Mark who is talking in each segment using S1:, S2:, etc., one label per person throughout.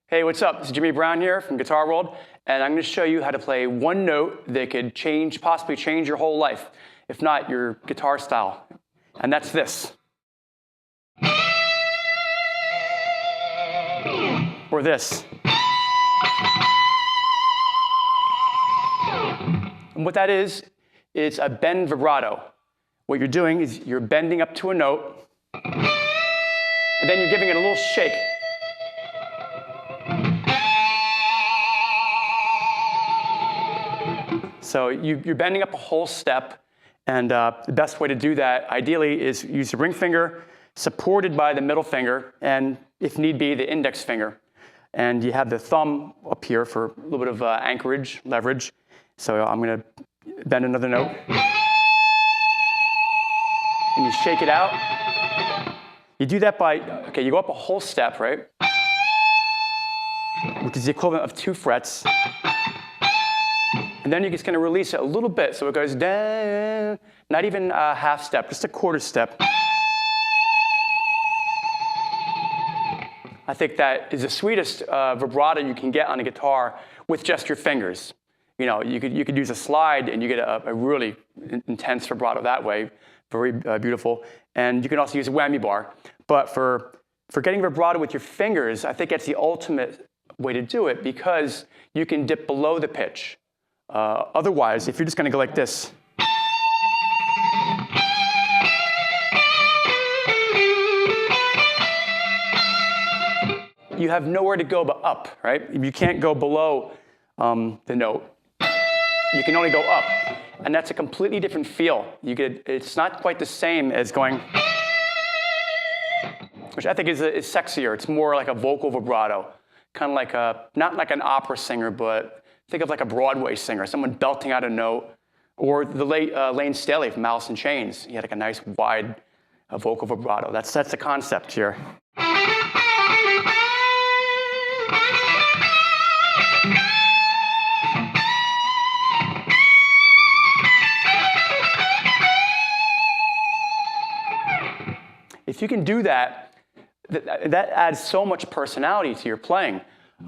S1: Hey, what's up? This is Jimmy Brown here from Guitar World, and I'm going to show you how to play one note that could possibly change your whole life, if not your guitar style. And that's this. Or this. And what that is, it's a bend vibrato. What you're doing is you're bending up to a note, and then you're giving it a little shake. So you're bending up a whole step, and the best way to do that, ideally, is use the ring finger supported by the middle finger, and if need be, the index finger. And you have the thumb up here for a little bit of anchorage, leverage. So I'm going to bend another note. And you shake it out. You do that by, okay, you go up a whole step, right? Which is the equivalent of 2 frets. And then you're just going to release it a little bit, so it goes down, not even a half step, just a quarter step. I think that is the sweetest vibrato you can get on a guitar with just your fingers. You know, you could use a slide and you get a really intense vibrato that way, very beautiful. And you can also use a whammy bar. But for getting vibrato with your fingers, I think that's the ultimate way to do it because you can dip below the pitch. Otherwise, if you're just going to go like this, you have nowhere to go but up, right? You can't go below the note. You can only go up. And that's a completely different feel. It's not quite the same as going, which I think is sexier. It's more like a vocal vibrato, kind of like not like an opera singer, but think of like a Broadway singer, someone belting out a note, or the late Lane Staley from Alice in Chains. He had like a nice wide vocal vibrato. That's the concept here. If you can do that, that adds so much personality to your playing.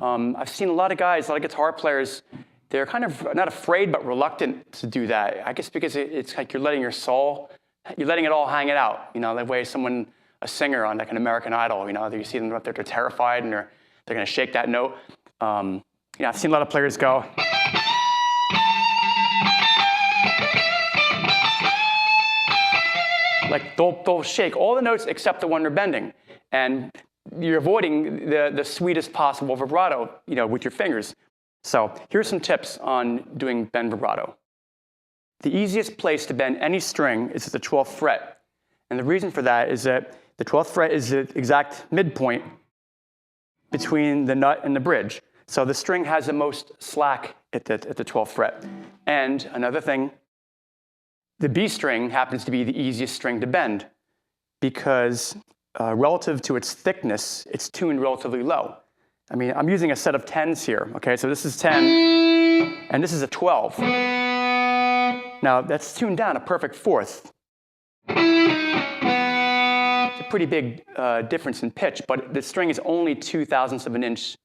S1: I've seen a lot of guys, a lot of guitar players, they're kind of not afraid but reluctant to do that. I guess because it's like you're letting your soul, you're letting it all hang it out. You know, the way a singer on like an American Idol, you know, you see them up there, they're terrified and they're going to shake that note. You know, I've seen a lot of players go. Like they'll shake all the notes except the one they're bending. And you're avoiding the sweetest possible vibrato, you know, with your fingers. So here's some tips on doing bend vibrato. The easiest place to bend any string is at the 12th fret. And the reason for that is that the 12th fret is the exact midpoint between the nut and the bridge. So the string has the most slack at the 12th fret. And another thing, the B string happens to be the easiest string to bend because relative to its thickness, it's tuned relatively low. I mean, I'm using a set of 10s here, okay? So this is 10, and this is a 12. Now, that's tuned down a perfect 4th. It's a pretty big difference in pitch, but the string is only 0.02 of an inch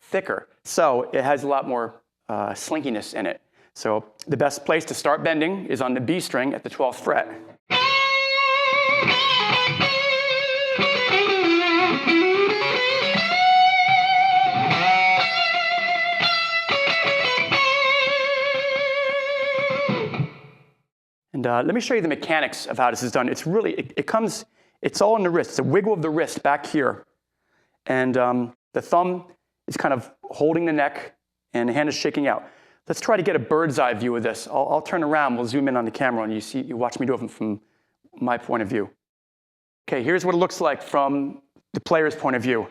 S1: thicker. So it has a lot more slinkiness in it. So the best place to start bending is on the B string at the 12th fret. And let me show you the mechanics of how this is done. It's really, it's all in the wrist. It's a wiggle of the wrist back here. And the thumb is kind of holding the neck, and the hand is shaking out. Let's try to get a bird's eye view of this. I'll turn around, we'll zoom in on the camera, and you watch me do it from my point of view. Okay, here's what it looks like from the player's point of view.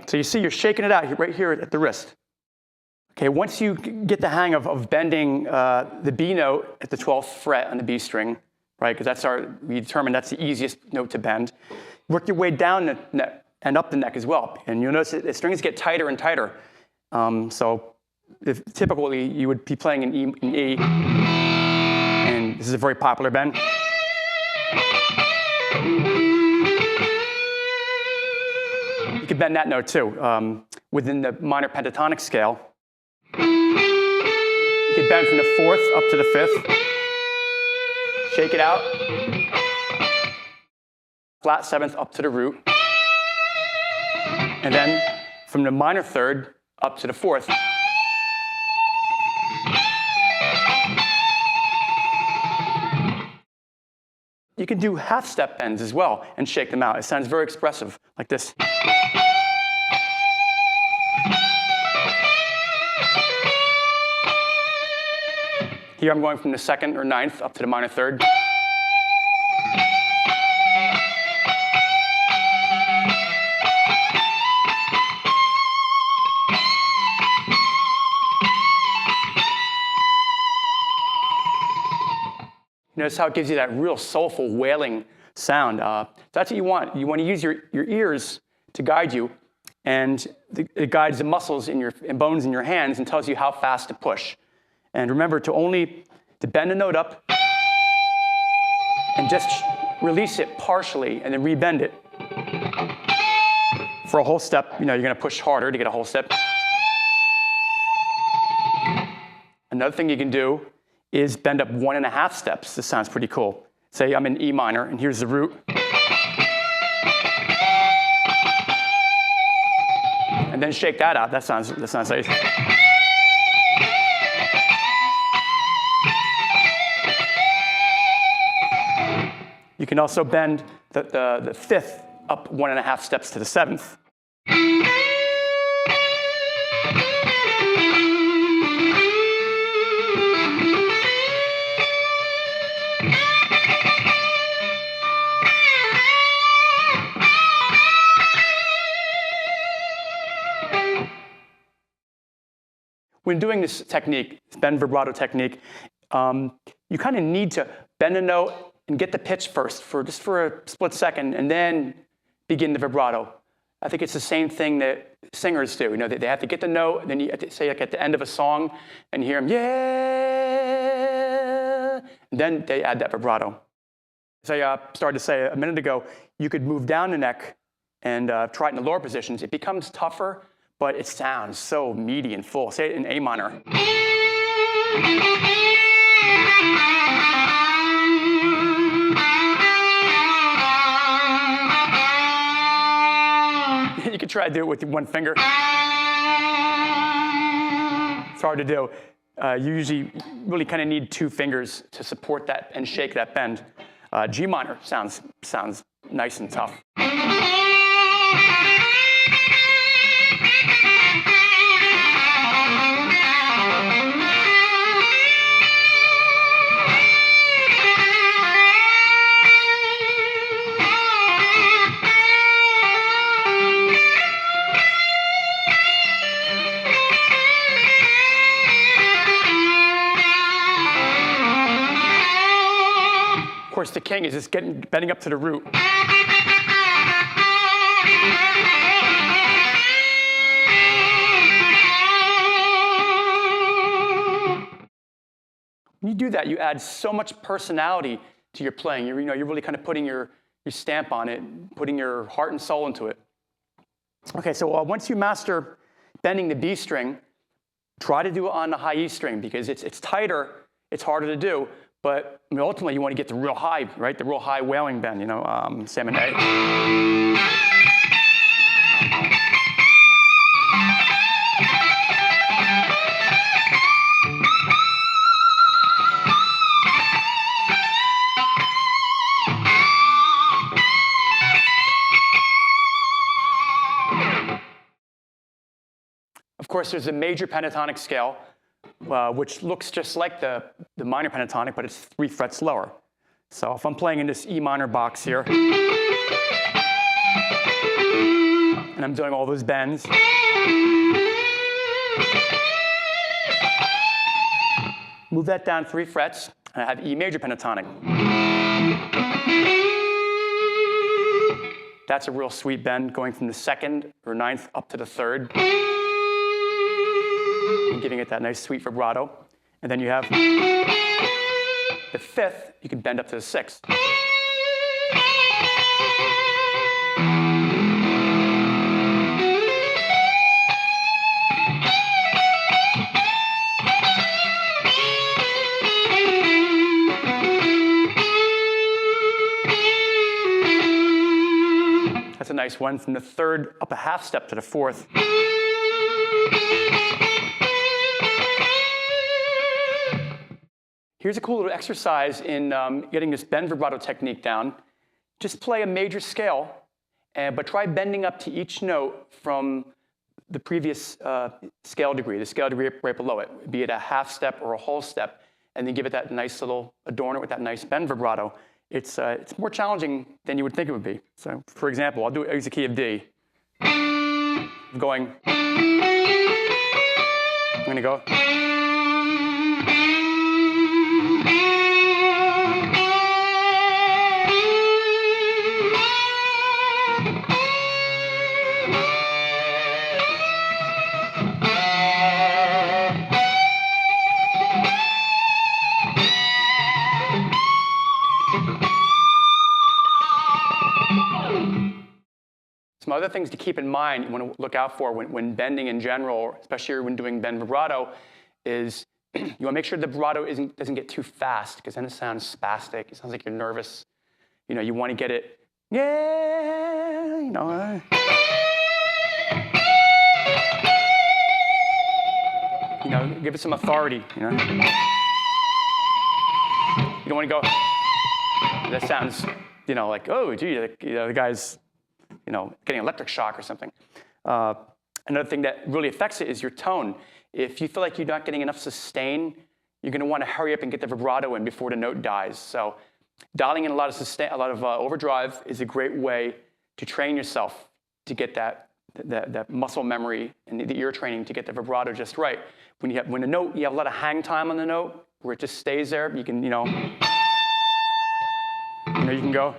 S1: So you see you're shaking it out right here at the wrist. Okay, once you get the hang of bending the B note at the 12th fret on the B string, right? Because we determined that's the easiest note to bend. Work your way down and up the neck as well. And you'll notice that the strings get tighter and tighter. So typically you would be playing in E, and this is a very popular bend. You could bend that note too. Within the minor pentatonic scale, you could bend from the 4th up to the 5th. Shake it out. Flat 7th up to the root. And then from the minor 3rd up to the 4th. You can do half-step bends as well and shake them out. It sounds very expressive, like this. Here I'm going from the 2nd or 9th up to the minor 3rd. Notice how it gives you that real soulful wailing sound. That's what you want. You want to use your ears to guide you, and it guides the muscles and bones in your hands and tells you how fast to push. And remember to bend the note up and just release it partially and then rebend it. For a whole step, you're going to push harder to get a whole step. Another thing you can do is bend up 1.5 steps. This sounds pretty cool. Say I'm in E minor, and here's the root. And then shake that out. That sounds nice. You can also bend the 5th up 1.5 steps to the 7th. When doing this technique, bend vibrato technique, you kind of need to bend a note and get the pitch first, just for a split second, and then begin the vibrato. I think it's the same thing that singers do. They have to get the note, and then you have to say, like at the end of a song, and you hear them, yeah, and then they add that vibrato. As I started to say a minute ago, you could move down the neck and try it in the lower positions. It becomes tougher, but it sounds so meaty and full. Say it in A minor. You could try to do it with one finger. It's hard to do. You usually really kind of need 2 fingers to support that and shake that bend. G minor sounds nice and tough. Of course, the king is just bending up to the root. When you do that, you add so much personality to your playing. You're really kind of putting your stamp on it, putting your heart and soul into it. Okay, so once you master bending the B string, try to do it on the high E string because it's tighter, it's harder to do. But ultimately, you want to get the real high, right? The real high wailing bend, say I'm an A. Of course, there's a major pentatonic scale, which looks just like the minor pentatonic, but it's 3 frets lower. So if I'm playing in this E minor box here, and I'm doing all those bends, move that down 3 frets, and I have E major pentatonic. That's a real sweet bend, going from the second or ninth up to the third, and giving it that nice sweet vibrato. And then you have the fifth, you can bend up to the sixth. That's a nice one. From the third up a half step to the fourth. Here's a cool little exercise in getting this bend vibrato technique down. Just play a major scale, but try bending up to each note from the previous scale degree, the scale degree right below it, be it a half step or a whole step, and then give it that nice little, adorn it with that nice bend vibrato. It's more challenging than you would think it would be. So, for example, I'll use the key of D. I'm going, I'm going to go. Some other things to keep in mind, you want to look out for when bending in general, especially when doing bend vibrato, is you want to make sure the vibrato doesn't get too fast, because then it sounds spastic. It sounds like you're nervous. You know, you want to get it, yeah, you know. You know, give it some authority, you know. You don't want to go, that sounds, you know, like, oh, gee, you know, the guy's, you know, getting electric shock or something. Another thing that really affects it is your tone. If you feel like you're not getting enough sustain, you're going to want to hurry up and get the vibrato in before the note dies. So dialing in a lot of sustain, a lot of overdrive is a great way to train yourself to get that muscle memory and the ear training to get the vibrato just right. When the note, you have a lot of hang time on the note where it just stays there, you can, you can go.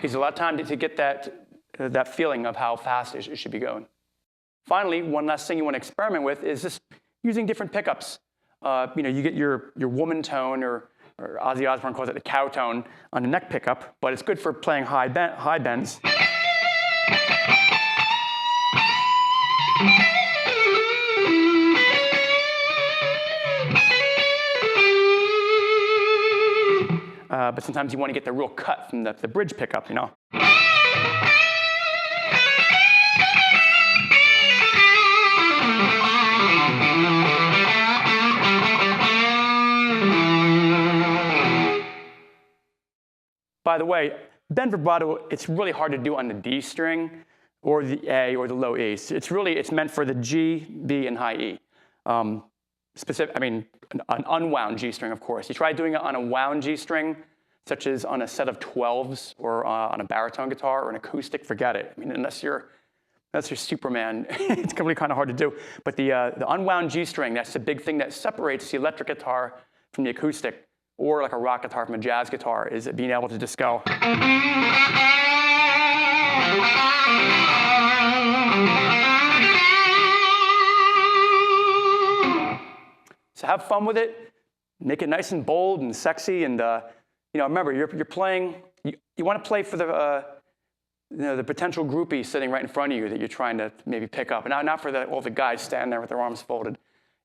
S1: Gives you a lot of time to get that feeling of how fast it should be going. Finally, one last thing you want to experiment with is just using different pickups. You get your woman tone, or Ozzy Osbourne calls it the cow tone, on the neck pickup, but it's good for playing high bends. But sometimes you want to get the real cut from the bridge pickup, you know. By the way, bend vibrato, it's really hard to do on the D string or the A or the low E. So it's meant for the G, B, and high E. An unwound G string, of course. You try doing it on a wound G string, such as on a set of 12s or on a baritone guitar or an acoustic, forget it. I mean, unless you're Superman, it's going to be kind of hard to do. But the unwound G string, that's the big thing that separates the electric guitar from the acoustic, or like a rock guitar from a jazz guitar, is it being able to just go. So have fun with it. Make it nice and bold and sexy, and remember, you're playing. You want to play for the potential groupie sitting right in front of you that you're trying to maybe pick up, and not for all the guys standing there with their arms folded.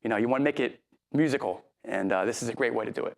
S1: You want to make it musical, and this is a great way to do it.